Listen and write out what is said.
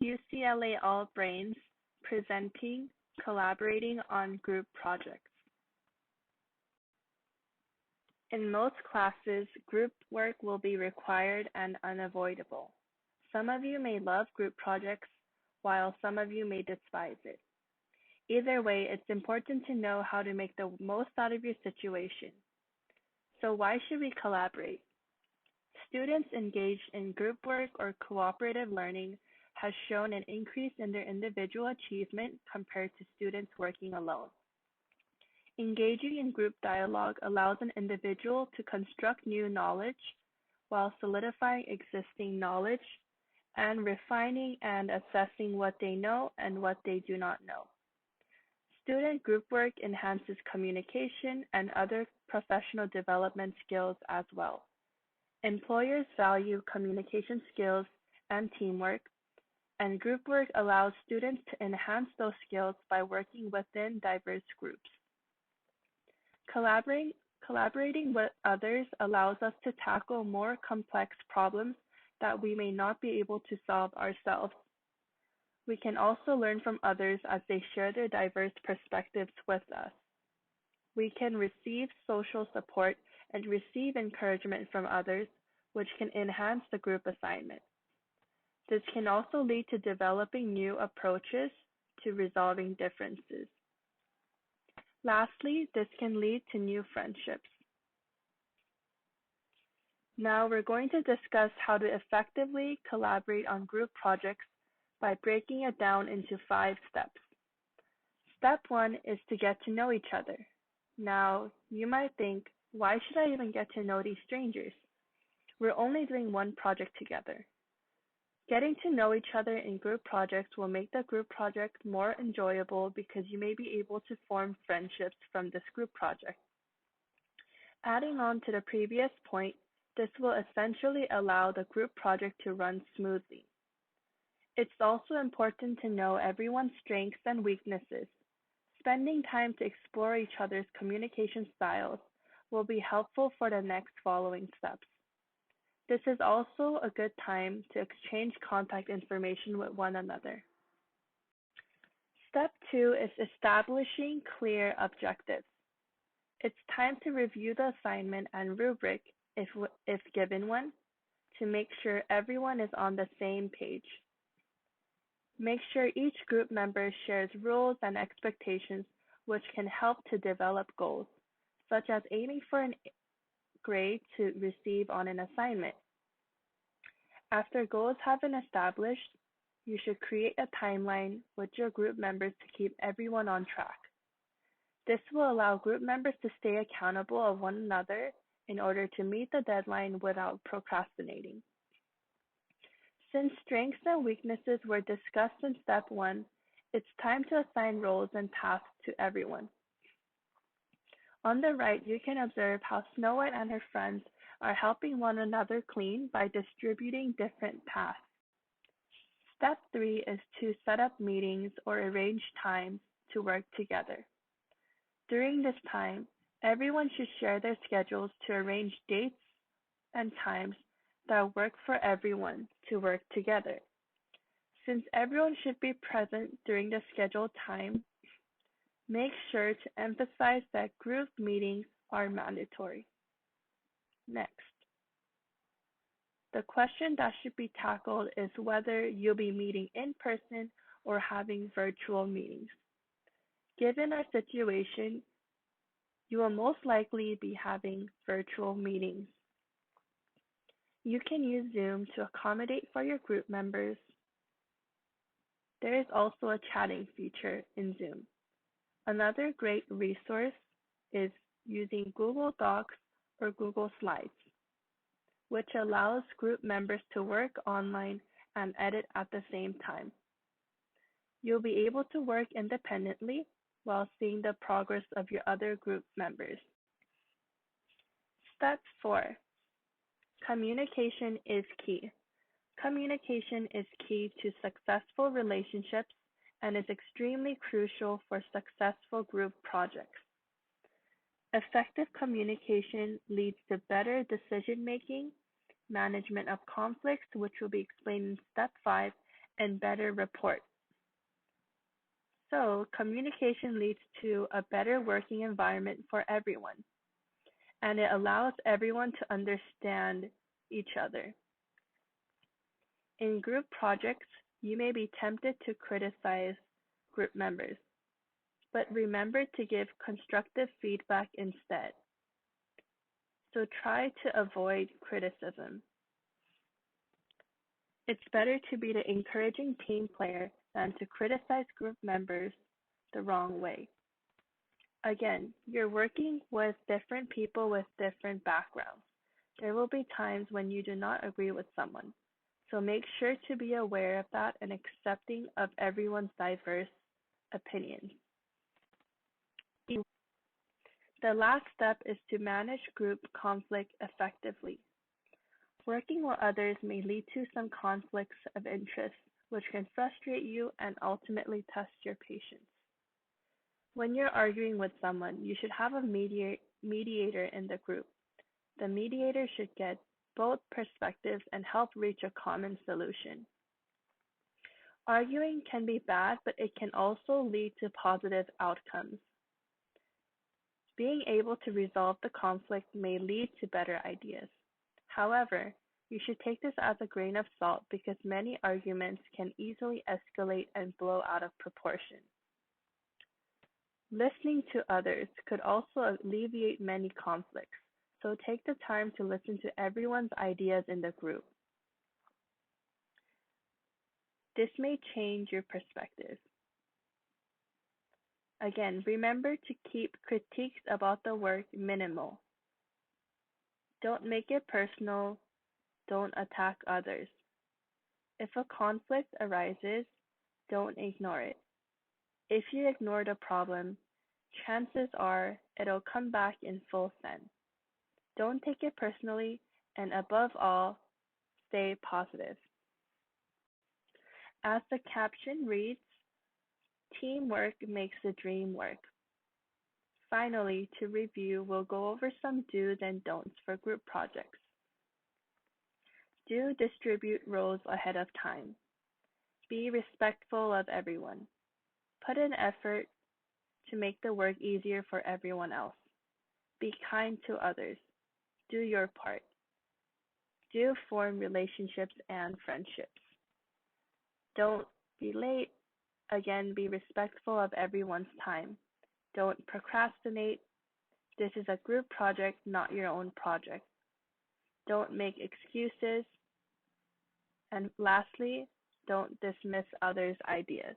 UCLA All Brains presenting, collaborating on group projects. In most classes, group work will be required and unavoidable. Some of you may love group projects, while some of you may despise it. Either way, it's important to know how to make the most out of your situation. So why should we collaborate? Students engaged in group work or cooperative learning has shown an increase in their individual achievement compared to students working alone. Engaging in group dialogue allows an individual to construct new knowledge while solidifying existing knowledge and refining and assessing what they know and what they do not know. Student group work enhances communication and other professional development skills as well. Employers value communication skills and teamwork, and group work allows students to enhance those skills by working within diverse groups. Collaborating with others allows us to tackle more complex problems that we may not be able to solve ourselves. We can also learn from others as they share their diverse perspectives with us. We can receive social support and receive encouragement from others, which can enhance the group assignment. This can also lead to developing new approaches to resolving differences. Lastly, this can lead to new friendships. Now we're going to discuss how to effectively collaborate on group projects by breaking it down into 5 steps. Step 1 is to get to know each other. Now, you might think, why should I even get to know these strangers? We're only doing one project together. Getting to know each other in group projects will make the group project more enjoyable because you may be able to form friendships from this group project. Adding on to the previous point, this will essentially allow the group project to run smoothly. It's also important to know everyone's strengths and weaknesses. Spending time to explore each other's communication styles will be helpful for the next following steps. This is also a good time to exchange contact information with one another. Step 2 is establishing clear objectives. It's time to review the assignment and rubric, if given one, to make sure everyone is on the same page. Make sure each group member shares rules and expectations which can help to develop goals, such as aiming for an grade to receive on an assignment. After goals have been established, you should create a timeline with your group members to keep everyone on track. This will allow group members to stay accountable of one another in order to meet the deadline without procrastinating. Since strengths and weaknesses were discussed in step 1, it's time to assign roles and tasks to everyone. On the right, you can observe how Snow White and her friends are helping one another clean by distributing different tasks. Step 3 is to set up meetings or arrange times to work together. During this time, everyone should share their schedules to arrange dates and times that work for everyone to work together. Since everyone should be present during the scheduled time, make sure to emphasize that group meetings are mandatory. Next, the question that should be tackled is whether you'll be meeting in person or having virtual meetings. Given our situation, you will most likely be having virtual meetings. You can use Zoom to accommodate for your group members. There is also a chatting feature in Zoom. Another great resource is using Google Docs or Google Slides, which allows group members to work online and edit at the same time. You'll be able to work independently while seeing the progress of your other group members. Step 4. Communication is key. Communication is key to successful relationships and is extremely crucial for successful group projects. Effective communication leads to better decision-making, management of conflicts, which will be explained in step 5, and better report. So, communication leads to a better working environment for everyone, and it allows everyone to understand each other. In group projects, you may be tempted to criticize group members, but remember to give constructive feedback instead. So try to avoid criticism. It's better to be the encouraging team player than to criticize group members the wrong way. Again, you're working with different people with different backgrounds. There will be times when you do not agree with someone. So make sure to be aware of that and accepting of everyone's diverse opinions. The last step is to manage group conflict effectively. Working with others may lead to some conflicts of interest, which can frustrate you and ultimately test your patience. When you're arguing with someone, you should have a mediator in the group. The mediator should get both perspectives and help reach a common solution. Arguing can be bad, but it can also lead to positive outcomes. Being able to resolve the conflict may lead to better ideas. However, you should take this as a grain of salt because many arguments can easily escalate and blow out of proportion. Listening to others could also alleviate many conflicts, so take the time to listen to everyone's ideas in the group. This may change your perspective. Again, remember to keep critiques about the work minimal. Don't make it personal. Don't attack others. If a conflict arises, don't ignore it. If you ignore the problem, chances are it'll come back in full send. Don't take it personally, and above all, stay positive. As the caption reads, teamwork makes the dream work. Finally, to review, we'll go over some do's and don'ts for group projects. Do distribute roles ahead of time. Be respectful of everyone. Put in effort to make the work easier for everyone else. Be kind to others. Do your part. Do form relationships and friendships. Don't be late. Again, be respectful of everyone's time. Don't procrastinate. This is a group project, not your own project. Don't make excuses. And lastly, don't dismiss others' ideas.